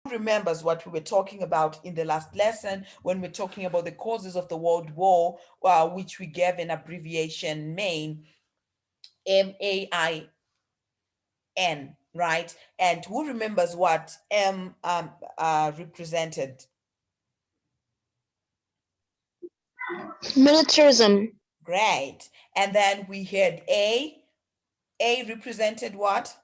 remembers what we were talking about in the last lesson when we're talking about the causes of the World War, which we gave an abbreviation MAIN, MAIN, right? And who remembers what M represented? Militarism. Great. And then we had A. A represented what?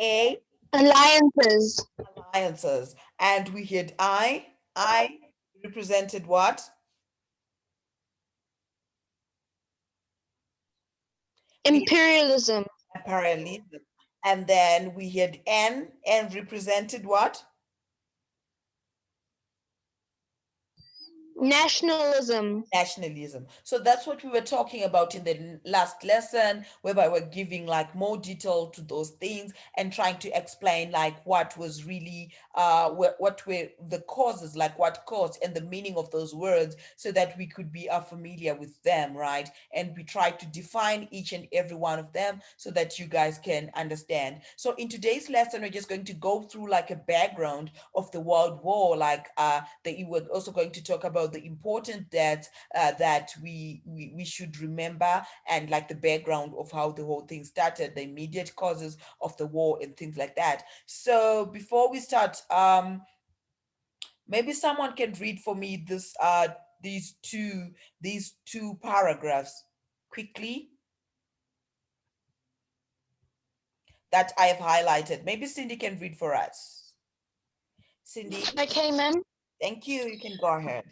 A. Alliances. Alliances. And we had I. I represented what? We Imperialism. imperialism. And then we had N. N represented what? Nationalism. Nationalism. So that's what we were talking about in the last lesson, whereby we're giving like more detail to those things and trying to explain like what was really what were the causes, like what caused and the meaning of those words, so that we could be familiar with them, right? And we try to define each and every one of them so that you guys can understand. So in today's lesson, we're just going to go through like a background of the World War, like we're also going to talk about the important deaths that we should remember, and like the background of how the whole thing started, the immediate causes of the war and things like that. So before we start, maybe someone can read for me these two paragraphs quickly that I have highlighted. Maybe Cindy can read for us. Cindy, Okay, ma'am. thank you. You can go ahead.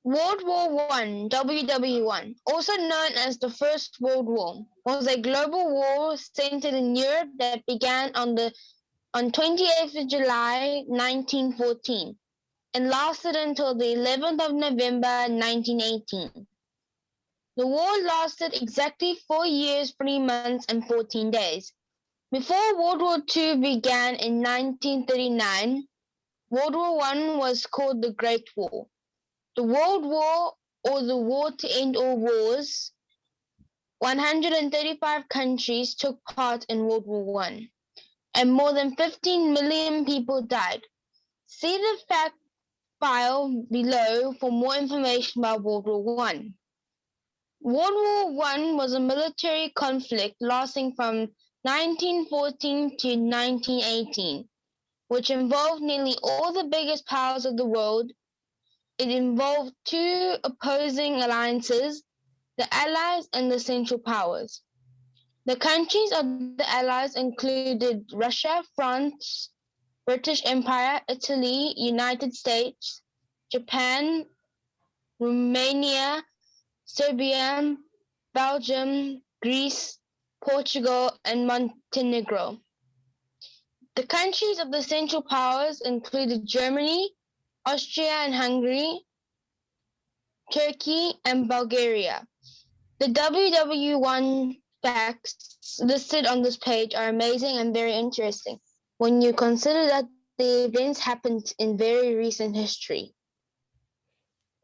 World War One, WW1, also known as the First World War, was a global war centered in Europe that began on 28th of July 1914 and lasted until the 11th of November 1918. The war lasted exactly 4 years, 3 months, and 14 days. Before World War II began in 1939, World War One was called the Great War. The World War, or the War to End All Wars, 135 countries took part in World War One, and more than 15 million people died. See the fact file below for more information about World War One. World War One was a military conflict lasting from 1914 to 1918, which involved nearly all the biggest powers of the world. It involved two opposing alliances, the Allies and the Central Powers. The countries of the Allies included Russia, France, British Empire, Italy, United States, Japan, Romania, Serbia, Belgium, Greece, Portugal, and Montenegro. The countries of the Central Powers included Germany, Austria and Hungary, Turkey, and Bulgaria. The WW1 facts listed on this page are amazing and very interesting when you consider that the events happened in very recent history.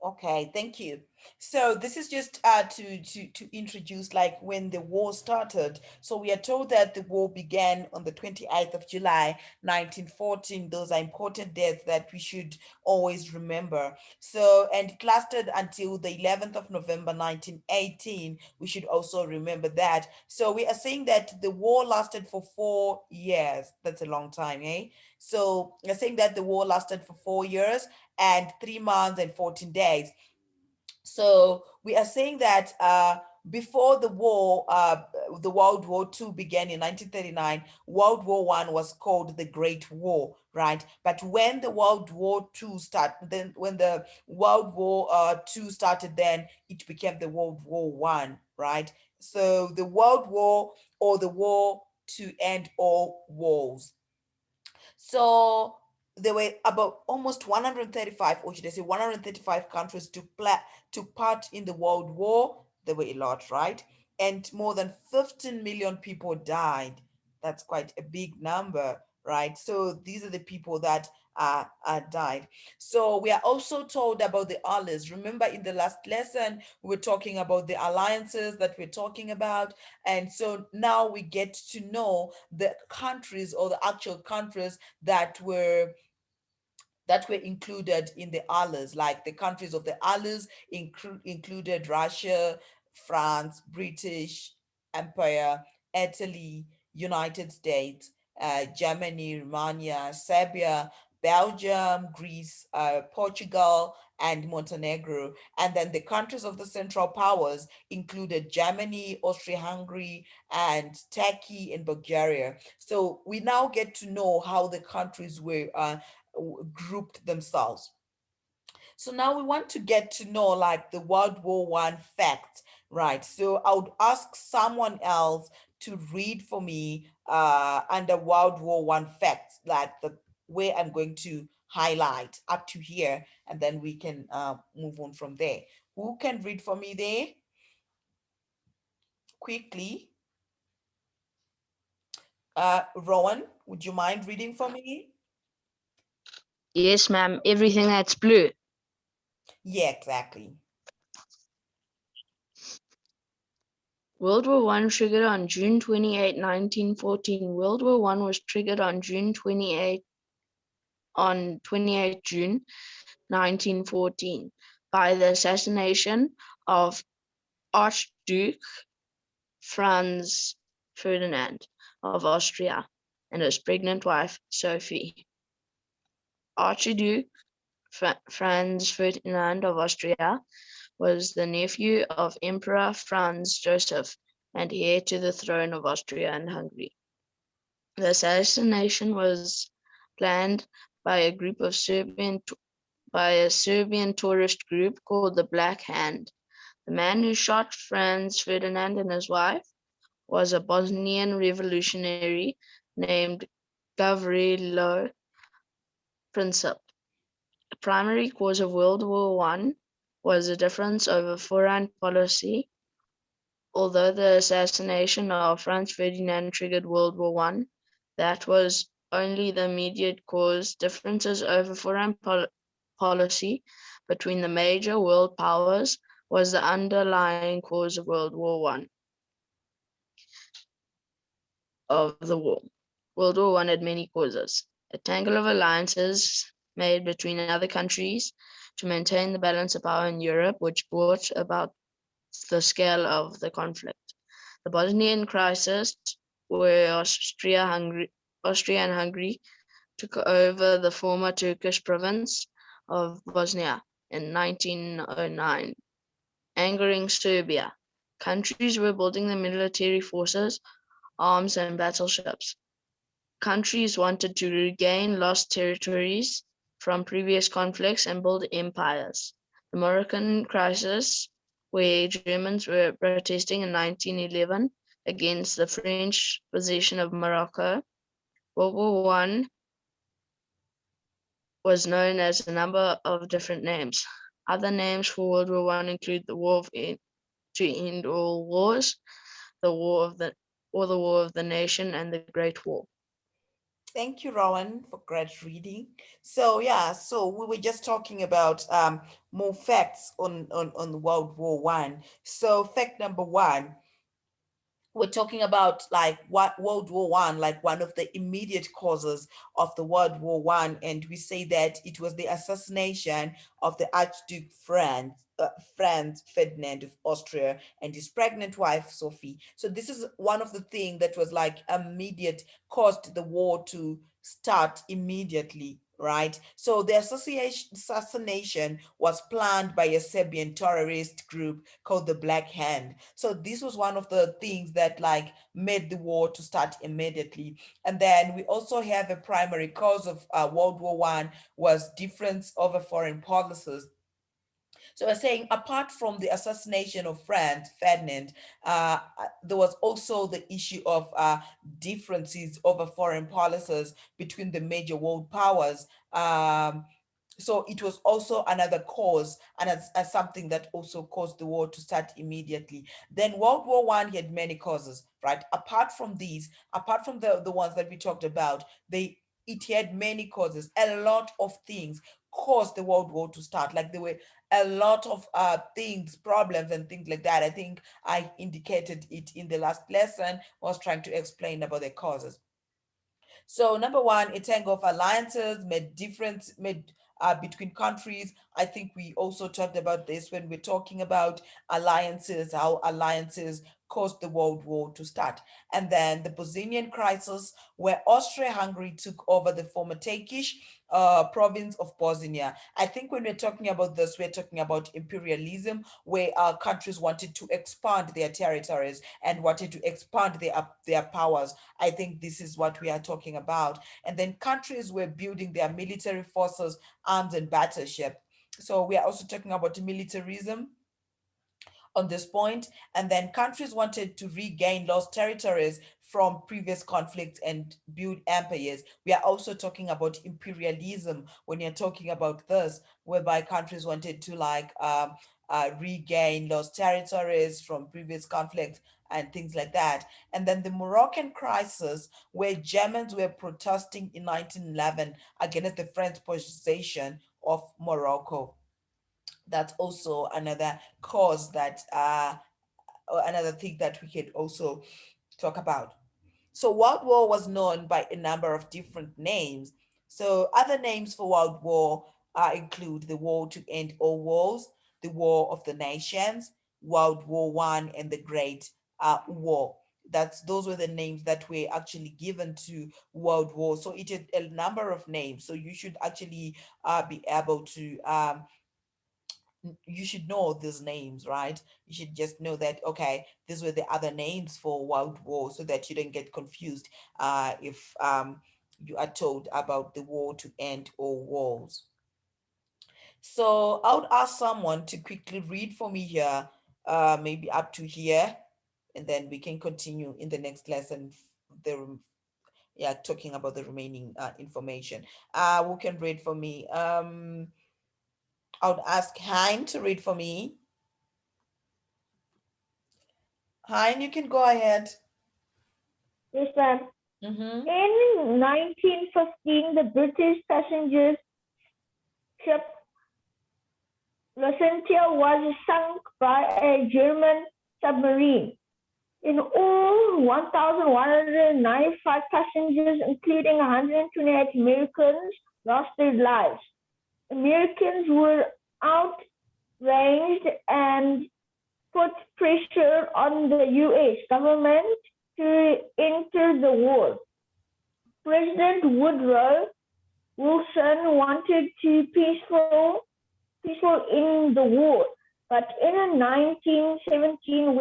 Okay, thank you. So this is just to introduce like when the war started. So we are told that the war began on the 28th of July 1914. Those are important dates that we should always remember. So and it lasted until the 11th of November 1918. We should also remember that. So we are saying that the war lasted for 4 years. That's a long time, eh? So we're saying that the war lasted for 4 years and 3 months and 14 days. So we are saying that before the World War II began in 1939, World War One was called the Great War, right? But when the World War II started, then when the World War II started, then it became the World War One, right? So the World War, or the war to end all wars. So there were about almost 135, or should I say 135 countries took part in the World War. There were a lot, right? And more than 15 million people died. That's quite a big number, right? So these are the people that died. So we are also told about the allies. Remember, in the last lesson, we were talking about the alliances that we're talking about. And so now we get to know the countries, or the actual countries that were included in the allies. Like the countries of the allies included Russia, France, British Empire, Italy, United States, Germany, Romania, Serbia, Belgium, Greece, Portugal, and Montenegro. And then the countries of the Central Powers included Germany, Austria-Hungary, and Turkey and Bulgaria. So we now get to know how the countries were grouped themselves. So now we want to get to know like the World War One facts, right? So I would ask someone else to read for me under World War One facts, like the way I'm going to highlight up to here, and then we can move on from there. Who can read for me there quickly? Rowan, would you mind reading for me? Yes, ma'am. Everything that's blue. Yeah, exactly. World War One triggered on June 28, 1914. World War One was triggered on on 28 June 1914 by the assassination of Archduke Franz Ferdinand of Austria and his pregnant wife Sophie. Archduke Franz Ferdinand of Austria was the nephew of Emperor Franz Joseph and heir to the throne of Austria and Hungary. The assassination was planned by a group of by a Serbian tourist group called the Black Hand. The man who shot Franz Ferdinand and his wife was a Bosnian revolutionary named Gavrilo Princip. The primary cause of World War One was a difference over foreign policy. Although the assassination of Franz Ferdinand triggered World War One, that was only the immediate cause. Differences over foreign policy between the major world powers was the underlying cause of World War One of the war. World War One had many causes. A tangle of alliances made between other countries to maintain the balance of power in Europe, which brought about the scale of the conflict. The Bosnian crisis, where Austria and Hungary took over the former Turkish province of Bosnia in 1909, angering Serbia. Countries were building their military forces, arms, and battleships. Countries wanted to regain lost territories from previous conflicts and build empires. The Moroccan crisis, where Germans were protesting in 1911 against the French possession of Morocco. World War One was known as a number of different names. Other names for World War One include the War to End All Wars, the War of the Nation, and the Great War. Thank you, Rowan, for great reading. So yeah, so we were just talking about more facts on World War One. So fact number one, we're talking about like what World War One, like one of the immediate causes of the World War One, and we say that it was the assassination of the Archduke Franz Ferdinand of Austria and his pregnant wife Sophie. So this is one of the things that was like immediate, caused the war to start immediately, right? So the assassination was planned by a Serbian terrorist group called the Black Hand. So this was one of the things that like made the war to start immediately. And then we also have a primary cause of World War One was difference over foreign policies. So we're saying apart from the assassination of Franz Ferdinand, there was also the issue of differences over foreign policies between the major world powers. So it was also another cause, and as something that also caused the war to start immediately. Then World War One had many causes, right? Apart from these, apart from the ones that we talked about, they it had many causes. A lot of things caused the World War to start. Like there were a lot of things, problems and things like that. I think I indicated it in the last lesson. I was trying to explain about the causes. So number one, a tango of alliances made between countries. I think we also talked about this when we're talking about alliances, how alliances caused the World War to start. And then the Bosnian crisis, where Austria-Hungary took over the former Turkish province of Bosnia. I think when we're talking about this, we're talking about imperialism, where countries wanted to expand their territories and wanted to expand their powers. I think this is what we are talking about. And then countries were building their military forces, arms, and battleship. So we are also talking about militarism on this point. And then countries wanted to regain lost territories from previous conflicts and build empires. We are also talking about imperialism when you're talking about this, whereby countries wanted to regain lost territories from previous conflicts and things like that. And then the Moroccan crisis, where Germans were protesting in 1911 against the French possession of Morocco. That's also another cause that or another thing that we could also talk about. So World War was known by a number of different names. So other names for World War include the War to End All Wars, the War of the Nations, World War One, and the Great War. Those were the names that were actually given to World War. So it had a number of names. So you should actually be able to you should know these names, right? You should just know that, okay, these were the other names for World War, so that you don't get confused if you are told about the war to end all wars. So I would ask someone to quickly read for me here, maybe up to here, and then we can continue in the next lesson. Yeah, talking about the remaining information. Who can read for me? I would ask Hein to read for me. Hein, you can go ahead. Yes, ma'am. Mm-hmm. In 1915, the British passenger ship Lucentia was sunk by a German submarine. In all, 1,195 passengers, including 128 Americans, lost their lives. Americans were outraged and put pressure on the U.S. government to enter the war. President Woodrow Wilson wanted to peaceful in the war, but in 1917,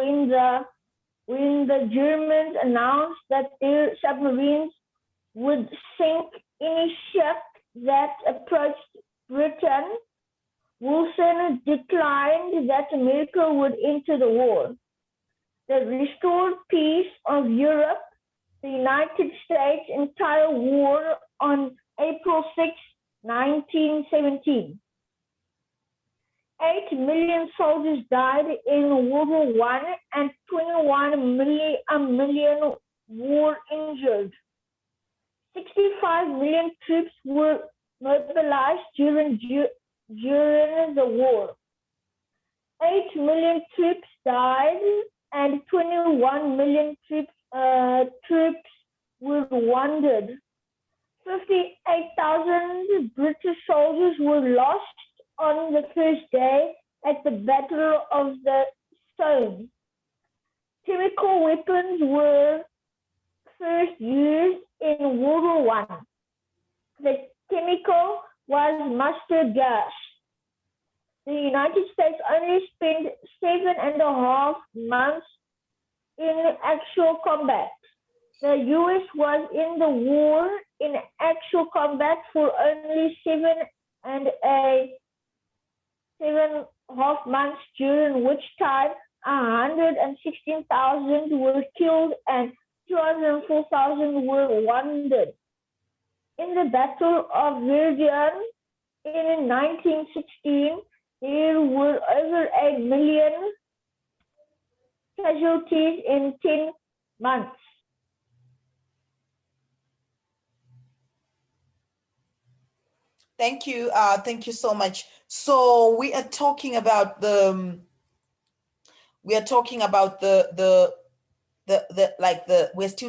when the Germans announced that their submarines would sink any ship that approached Britain, Wilson declined that America would enter the war. The restored peace of Europe, the United States entire war on April 6, 1917. 8 million soldiers died in World War I and 21 million were injured. 65 million troops were mobilized during the war. 8 million troops died and 21 million troops were wounded. 58,000 British soldiers were lost on the first day at the Battle of the Somme. Chemical weapons were first used in World War I. The chemical was mustard gas. The United States only spent 7.5 months in actual combat. The US was in the war in actual combat for only 7.5 months, during which time 116,000 were killed and 204,000 were wounded. In the Battle of Verdun in 1916, there were over 8 million casualties in 10 months. Thank you. Thank you so much. So we are talking about the we're still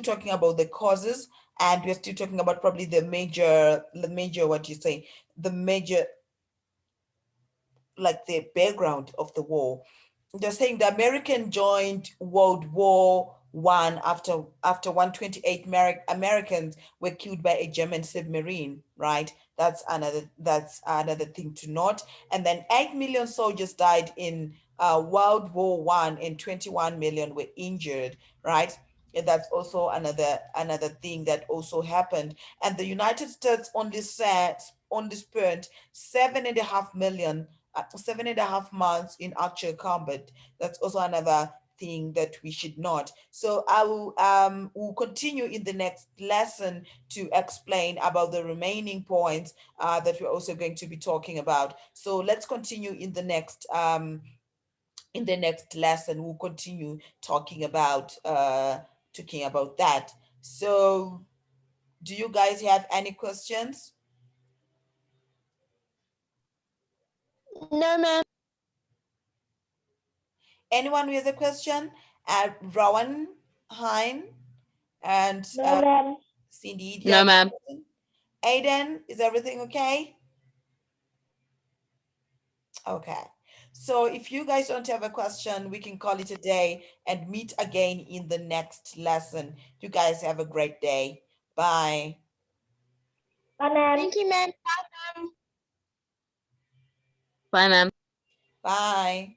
talking about the causes, and we're still talking about probably the major what do you say, the major, like the background of the war. They're saying the American joined World War One after 128 Americans were killed by a German submarine, right? That's another thing to note. And then 8 million soldiers died in World War One, and 21 million were injured, right? And that's also another thing that also happened. And the United States only spent 7.5 months in actual combat. That's also another thing that we should note. So I will continue in the next lesson to explain about the remaining points that we're also going to be talking about. So let's continue in the next lesson. We'll continue talking about that. So do you guys have any questions? No, ma'am. Anyone who has a question? Rowan, Hein, and No, ma'am. Cindy, do you No, have a ma'am. question? Aiden, is everything okay? Okay. So if you guys don't have a question, we can call it a day and meet again in the next lesson. You guys have a great day. Bye. Bye, ma'am. Thank you, ma'am. Bye, ma'am. Bye, ma'am. Bye.